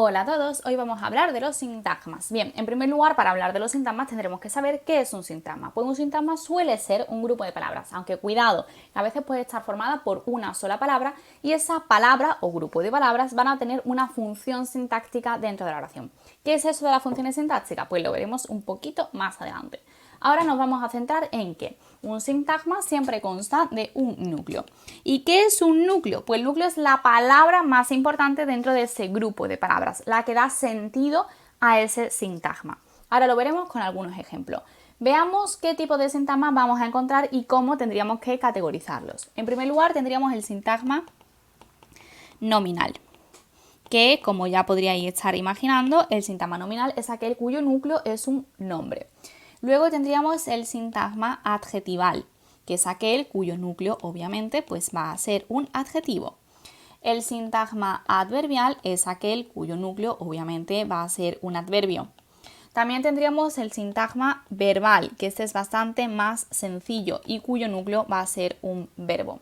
Hola a todos, hoy vamos a hablar de los sintagmas. Bien, en primer lugar, para hablar de los sintagmas tendremos que saber qué es un sintagma. Pues un sintagma suele ser un grupo de palabras, aunque cuidado, a veces puede estar formada por una sola palabra y esa palabra o grupo de palabras van a tener una función sintáctica dentro de la oración. ¿Qué es eso de las funciones sintácticas? Pues lo veremos un poquito más adelante. Ahora nos vamos a centrar en que un sintagma siempre consta de un núcleo. ¿Y qué es un núcleo? Pues el núcleo es la palabra más importante dentro de ese grupo de palabras, la que da sentido a ese sintagma. Ahora lo veremos con algunos ejemplos. Veamos qué tipo de sintagma vamos a encontrar y cómo tendríamos que categorizarlos. En primer lugar tendríamos el sintagma nominal, que como ya podríais estar imaginando, el sintagma nominal es aquel cuyo núcleo es un nombre. Luego tendríamos el sintagma adjetival, que es aquel cuyo núcleo obviamente pues va a ser un adjetivo. El sintagma adverbial es aquel cuyo núcleo obviamente va a ser un adverbio. También tendríamos el sintagma verbal, que este es bastante más sencillo y cuyo núcleo va a ser un verbo.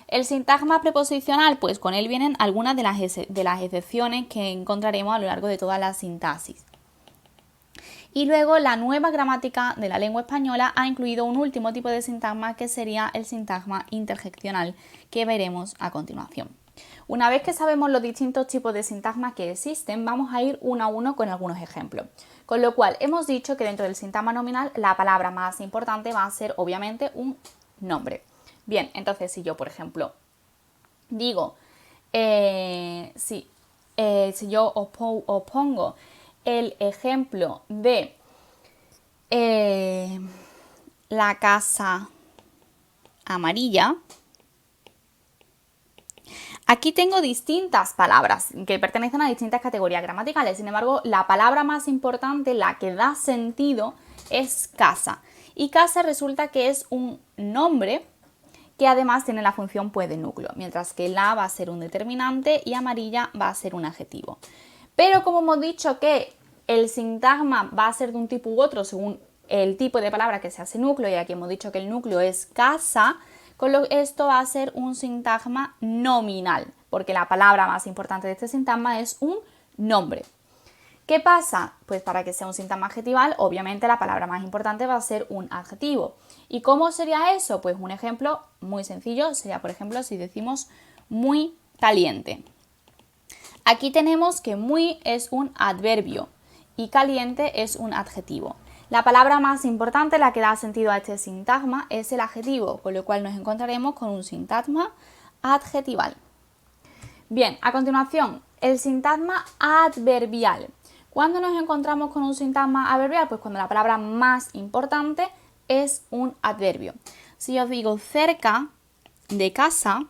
El sintagma preposicional, pues con él vienen algunas de las excepciones que encontraremos a lo largo de toda la sintaxis. Y luego la nueva gramática de la lengua española ha incluido un último tipo de sintagma que sería el sintagma interjeccional, que veremos a continuación. Una vez que sabemos los distintos tipos de sintagmas que existen, vamos a ir uno a uno con algunos ejemplos. Con lo cual hemos dicho que dentro del sintagma nominal la palabra más importante va a ser obviamente un nombre. Bien, entonces si yo por ejemplo digo, si yo os pongo el ejemplo de la casa amarilla, aquí tengo distintas palabras que pertenecen a distintas categorías gramaticales. Sin embargo, la palabra más importante, la que da sentido, es casa. Y casa resulta que es un nombre que además tiene la función pues de núcleo, mientras que la va a ser un determinante y amarilla va a ser un adjetivo. Pero como hemos dicho que el sintagma va a ser de un tipo u otro según el tipo de palabra que se hace núcleo, y aquí hemos dicho que el núcleo es casa, esto va a ser un sintagma nominal, porque la palabra más importante de este sintagma es un nombre. ¿Qué pasa? Pues para que sea un sintagma adjetival, obviamente la palabra más importante va a ser un adjetivo. ¿Y cómo sería eso? Pues un ejemplo muy sencillo sería, por ejemplo, si decimos muy caliente. Aquí tenemos que muy es un adverbio y caliente es un adjetivo. La palabra más importante, la que da sentido a este sintagma, es el adjetivo, con lo cual nos encontraremos con un sintagma adjetival. Bien, a continuación, el sintagma adverbial. ¿Cuándo nos encontramos con un sintagma adverbial? Pues cuando la palabra más importante es un adverbio. Si os digo cerca de casa,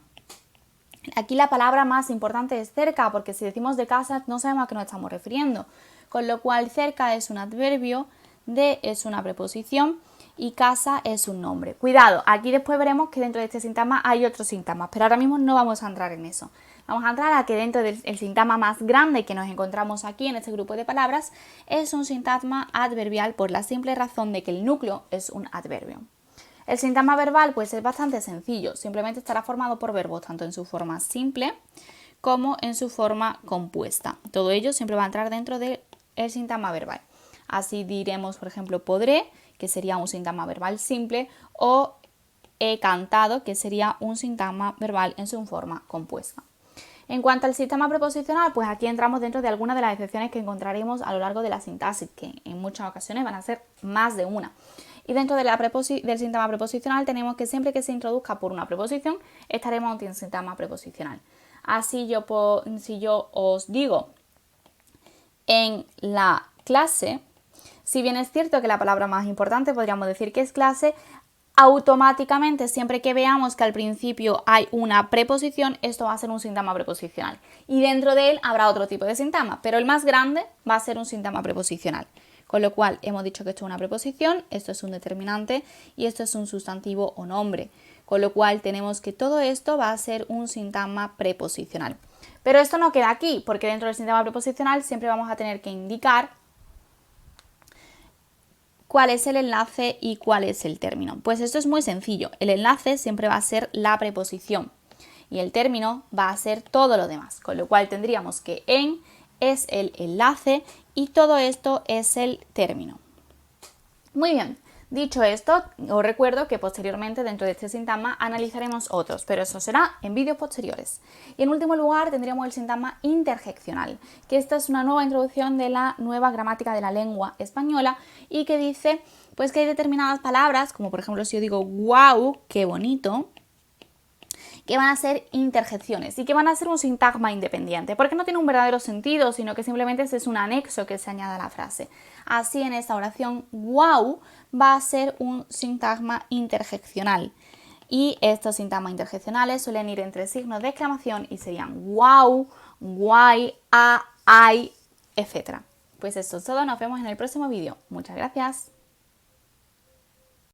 aquí la palabra más importante es cerca, porque si decimos de casa no sabemos a qué nos estamos refiriendo. Con lo cual cerca es un adverbio, de es una preposición y casa es un nombre. Cuidado, aquí después veremos que dentro de este sintagma hay otros sintagmas, pero ahora mismo no vamos a entrar en eso. Vamos a entrar a que dentro del sintagma más grande que nos encontramos aquí en este grupo de palabras es un sintagma adverbial por la simple razón de que el núcleo es un adverbio. El sintagma verbal pues es bastante sencillo, simplemente estará formado por verbos tanto en su forma simple como en su forma compuesta. Todo ello siempre va a entrar dentro del sintagma verbal. Así diremos, por ejemplo, podré, que sería un sintagma verbal simple, o he cantado, que sería un sintagma verbal en su forma compuesta. En cuanto al sistema preposicional, pues aquí entramos dentro de algunas de las excepciones que encontraremos a lo largo de la sintaxis, que en muchas ocasiones van a ser más de una. Y dentro de del sintagma preposicional tenemos que siempre que se introduzca por una preposición, estaremos ante un sintagma preposicional. Así si yo os digo en la clase, si bien es cierto que la palabra más importante podríamos decir que es clase, automáticamente siempre que veamos que al principio hay una preposición, esto va a ser un sintagma preposicional. Y dentro de él habrá otro tipo de sintagma, pero el más grande va a ser un sintagma preposicional. Con lo cual hemos dicho que esto es una preposición, esto es un determinante y esto es un sustantivo o nombre. Con lo cual tenemos que todo esto va a ser un sintagma preposicional. Pero esto no queda aquí, porque dentro del sintagma preposicional siempre vamos a tener que indicar cuál es el enlace y cuál es el término. Pues esto es muy sencillo. El enlace siempre va a ser la preposición y el término va a ser todo lo demás. Con lo cual tendríamos que en es el enlace y todo esto es el término. Muy bien. Dicho esto, os recuerdo que posteriormente dentro de este sintagma analizaremos otros, pero eso será en vídeos posteriores. Y en último lugar tendríamos el sintagma interjeccional, que esta es una nueva introducción de la nueva gramática de la lengua española y que dice pues que hay determinadas palabras, como por ejemplo si yo digo wow, qué bonito, que van a ser interjecciones y que van a ser un sintagma independiente, porque no tiene un verdadero sentido, sino que simplemente es un anexo que se añade a la frase. Así en esta oración, wow va a ser un sintagma interjeccional. Y estos sintagmas interjeccionales suelen ir entre signos de exclamación y serían wow, guay, a, ay, etc. Pues esto es todo, nos vemos en el próximo vídeo. Muchas gracias.